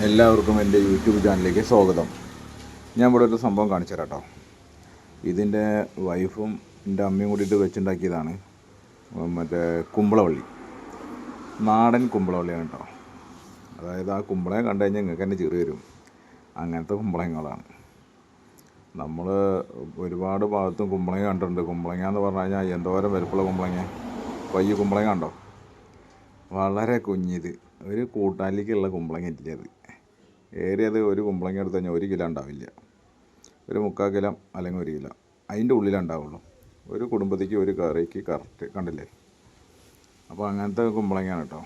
എല്ലാവർക്കും എൻ്റെ യൂട്യൂബ് ചാനലിലേക്ക് സ്വാഗതം. ഞാൻ ഇവിടെ ഒരു സംഭവം കാണിച്ചു തരാം കേട്ടോ. ഇതിൻ്റെ വൈഫും എൻ്റെ അമ്മയും കൂടിയിട്ട് വെച്ചുണ്ടാക്കിയതാണ്. മറ്റേ കുമ്പളവള്ളി, നാടൻ കുമ്പളവള്ളിയാണ് കേട്ടോ. അതായത് ആ കുമ്പളങ്ങ കണ്ടു കഴിഞ്ഞാൽ നിങ്ങൾക്ക് തന്നെ ചിറി വരും. അങ്ങനത്തെ കുമ്പളങ്ങളാണ്. നമ്മൾ ഒരുപാട് ഭാഗത്തും കുമ്പളങ്ങ കണ്ടിട്ടുണ്ട്. കുമ്പളങ്ങ എന്ന് പറഞ്ഞു കഴിഞ്ഞാൽ എന്തോരം വലുപ്പമുള്ള കുമ്പളങ്ങ. അപ്പോൾ ഈ കുമ്പളങ്ങ കണ്ടോ, വളരെ കുഞ്ഞിത്, ഒരു കൂട്ടാനിലേക്കുള്ള കുമ്പളങ്ങ ഇല്ല. അത് ഏറിയത് ഒരു കുമ്പളങ്ങ എടുത്ത് കഴിഞ്ഞാൽ 1 കിലോ ഉണ്ടാവില്ല. ഒരു 3/4 കിലോ അല്ലെങ്കിൽ 1 കിലോ അതിൻ്റെ ഉള്ളിലുണ്ടാവുള്ളൂ. ഒരു കുടുംബത്തേക്ക് ഒരു കറിക്ക് കറക്റ്റ്, കണ്ടില്ലേ? അപ്പോൾ അങ്ങനത്തെ കുമ്പളങ്ങയാണ് കേട്ടോ.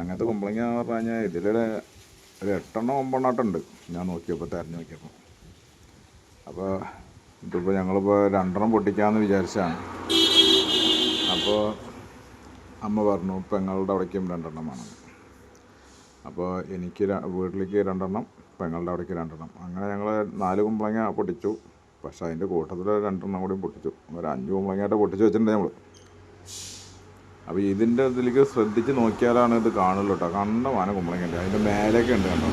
അങ്ങനത്തെ കുമ്പളങ്ങ എന്ന് പറഞ്ഞു കഴിഞ്ഞാൽ ഇതിലൊരു 8 9 ഉണ്ട് ഞാൻ നോക്കിയപ്പോൾ, തിരഞ്ഞു നോക്കിയപ്പോൾ. അപ്പോൾ ഇതിപ്പോൾ ഞങ്ങളിപ്പോൾ 2 പൊട്ടിക്കാമെന്ന് വിചാരിച്ചാണ്. അപ്പോൾ അമ്മ പറഞ്ഞു പെങ്ങളുടെ അവിടേക്കും 2 വേണം. അപ്പോൾ എനിക്ക് വീട്ടിലേക്ക് 2, പെങ്ങളുടെ അവിടേക്ക് 2. അങ്ങനെ ഞങ്ങൾ 4 കുമ്പളങ്ങ പൊട്ടിച്ചു. പക്ഷേ അതിൻ്റെ കൂട്ടത്തിൽ 2 കൂടി പൊട്ടിച്ചു. ഒരു 5 കുമ്പളങ്ങയായിട്ട് പൊട്ടിച്ച് വെച്ചിട്ടുണ്ട് നമ്മൾ. അപ്പോൾ ഇതിൻ്റെ ഇതിലേക്ക് ശ്രദ്ധിച്ച് നോക്കിയാലാണ് ഇത് കാണുള്ളൂ കേട്ടോ. കണ്ടമാനം കുമ്പളങ്ങയുണ്ട്. അതിൻ്റെ മേലേക്ക് ഉണ്ട് കണ്ടോ.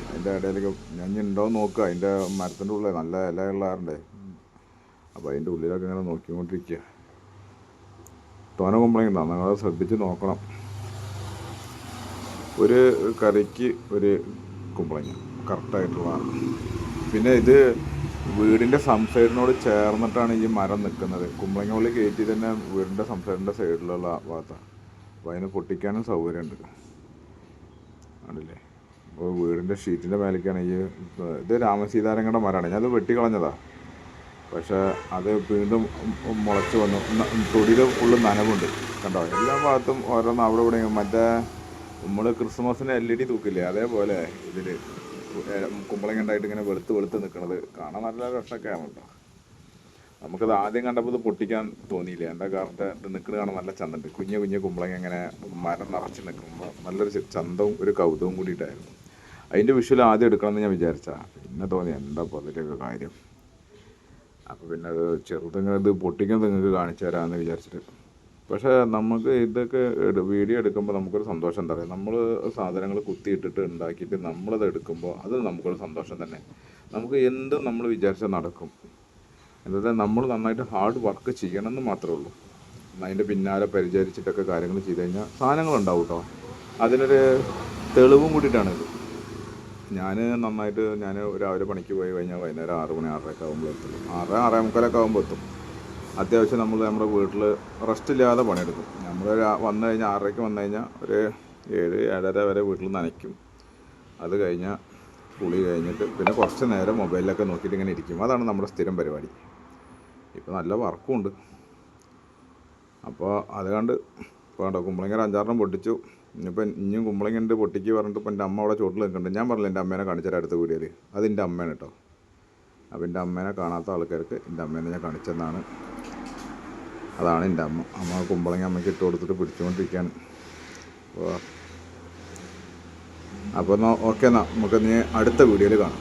അതിൻ്റെ ഇടയിലേക്ക് ഞഞ്ഞുണ്ടോ നോക്കുക. അതിൻ്റെ മരത്തിൻ്റെ ഉള്ളിൽ നല്ല ഇലയുള്ളവരുണ്ടേ. അപ്പോൾ അതിൻ്റെ ഉള്ളിലൊക്കെ ഇങ്ങനെ നോക്കിക്കൊണ്ടിരിക്കുക. തോന കുമ്പളങ്ങ ഉണ്ടാവും, നിങ്ങൾ ശ്രദ്ധിച്ച് നോക്കണം. ഒരു കറിക്ക് ഒരു കുമ്പളങ്ങ കറക്റ്റായിട്ടുള്ളതാണ്. പിന്നെ ഇത് വീടിൻ്റെ സംസൈഡിനോട് ചേർന്നിട്ടാണ് ഈ മരം നിൽക്കുന്നത്. കുമ്പളങ്ങ വള്ളി കയറ്റി തന്നെ വീടിൻ്റെ സംസൈഡിൻ്റെ സൈഡിലുള്ള ഭാഗത്താണ്. അപ്പോൾ അതിന് പൊട്ടിക്കാനും സൗകര്യമുണ്ട്, കണ്ടില്ലേ? അപ്പോൾ വീടിൻ്റെ ഷീറ്റിൻ്റെ മേലേക്കാണ് ഇത് രാമസീതാരങ്ങളുടെ മരമാണ്. ഞാനത് വെട്ടിക്കളഞ്ഞതാണ്. പക്ഷേ അത് വീണ്ടും മുളച്ച് വന്നു. തൊടിയിൽ ഫുള്ള് നനവുണ്ട് കണ്ടോ. എല്ലാ ഭാഗത്തും ഓരോന്ന് അവിടെ ഇവിടെ. മറ്റേ നമ്മൾ ക്രിസ്മസിന് LED തൂക്കില്ലേ, അതേപോലെ ഇതിൽ കുമ്പളങ്ങ ഉണ്ടായിട്ട് ഇങ്ങനെ വെളുത്ത് നിൽക്കുന്നത് കാണാൻ നല്ല രസമൊക്കെയാണ് കേട്ടോ. നമുക്കത് ആദ്യം കണ്ടപ്പോൾ ഇത് പൊട്ടിക്കാൻ തോന്നിയില്ല. എൻ്റെ കാലത്ത് ഇത് നിൽക്കുന്നത് കാണാൻ നല്ല ചന്തമുണ്ട്. കുഞ്ഞു കുമ്പളങ്ങ ഇങ്ങനെ മരം നിറച്ച് നിൽക്കുമ്പോൾ നല്ലൊരു ചന്തവും ഒരു കൗതുകവും കൂടിയിട്ടായിരുന്നു. അതിൻ്റെ വിഷ്വൽ ആദ്യം എടുക്കണമെന്ന് ഞാൻ വിചാരിച്ചാൽ, പിന്നെ തോന്നി എന്താ അതിൻ്റെയൊക്കെ കാര്യം. അപ്പോൾ പിന്നെ അത് ചെറുതിങ്ങനെ ഇത് പൊട്ടിക്കുന്നത് നിങ്ങൾക്ക് കാണിച്ചു തരാമെന്ന് വിചാരിച്ചിട്ട്. പക്ഷേ നമുക്ക് ഇതൊക്കെ വീഡിയോ എടുക്കുമ്പോൾ നമുക്കൊരു സന്തോഷം എന്താ പറയുക, നമ്മൾ സാധനങ്ങൾ കുത്തിയിട്ടിട്ട് ഉണ്ടാക്കിയിട്ട് നമ്മളത് എടുക്കുമ്പോൾ അത് നമുക്കൊരു സന്തോഷം തന്നെ. നമുക്ക് എന്തും നമ്മൾ വിചാരിച്ചാൽ നടക്കും. എന്താ, നമ്മൾ നന്നായിട്ട് ഹാർഡ് വർക്ക് ചെയ്യണമെന്ന് മാത്രമേ ഉള്ളൂ. അതിൻ്റെ പിന്നാലെ പരിചരിച്ചിട്ടൊക്കെ കാര്യങ്ങൾ ചെയ്ത് കഴിഞ്ഞാൽ സാധനങ്ങളുണ്ടാവും കേട്ടോ. അതിനൊരു തെളിവും കൂടിയിട്ടാണിത്. ഞാൻ രാവിലെ പണിക്ക് പോയി കഴിഞ്ഞാൽ വൈകുന്നേരം 6 മണി 6:30 ആകുമ്പോൾ എത്തുള്ളൂ. 6 6:45 ആകുമ്പോൾ എത്തും. അത്യാവശ്യം നമ്മൾ നമ്മുടെ വീട്ടിൽ റെസ്റ്റ് ഇല്ലാതെ പണിയെടുക്കും. നമ്മൾ വന്നു കഴിഞ്ഞാൽ 6:30 വന്നു കഴിഞ്ഞാൽ ഒരു 7 7:30 വരെ വീട്ടിൽ നനയ്ക്കും. അത് കഴിഞ്ഞാൽ കുളി കഴിഞ്ഞിട്ട് പിന്നെ കുറച്ച് നേരം മൊബൈലിലൊക്കെ നോക്കിയിട്ട് ഇങ്ങനെ ഇരിക്കും. അതാണ് നമ്മുടെ സ്ഥിരം പരിപാടി. ഇപ്പോൾ നല്ല വർക്കും ഉണ്ട്. അപ്പോൾ അതുകൊണ്ട് ഇപ്പോൾ കണ്ടോ, കുമ്പളങ്ങ 5-6 പൊട്ടിച്ചു. ഇനിയും കുമ്പളങ്ങ ഉണ്ട് പൊട്ടിക്ക് പറഞ്ഞിട്ട് ഇപ്പോൾ എൻ്റെ അമ്മ അവിടെ ചോട്ടിൽ നിൽക്കുന്നുണ്ട്. ഞാൻ പറഞ്ഞില്ല എൻ്റെ അമ്മേനെ കാണിച്ചാൽ അടുത്ത വീഡിയോയിൽ. അത് എൻ്റെ അമ്മയാണ് കേട്ടോ. അപ്പോൾ എൻ്റെ അമ്മേനെ കാണാത്ത ആൾക്കാർക്ക് എൻ്റെ അമ്മേനെ ഞാൻ കാണിച്ചെന്നാണ്. അതാണ് എൻ്റെ അമ്മ കുമ്പളങ്ങ അമ്മയ്ക്ക് ഇട്ട് കൊടുത്തിട്ട് പിടിച്ചുകൊണ്ടിരിക്കുകയാണ്. അപ്പോൾ എന്നാൽ ഓക്കെ, എന്നാൽ നമുക്ക് ഇനി അടുത്ത വീഡിയോയിൽ കാണാം.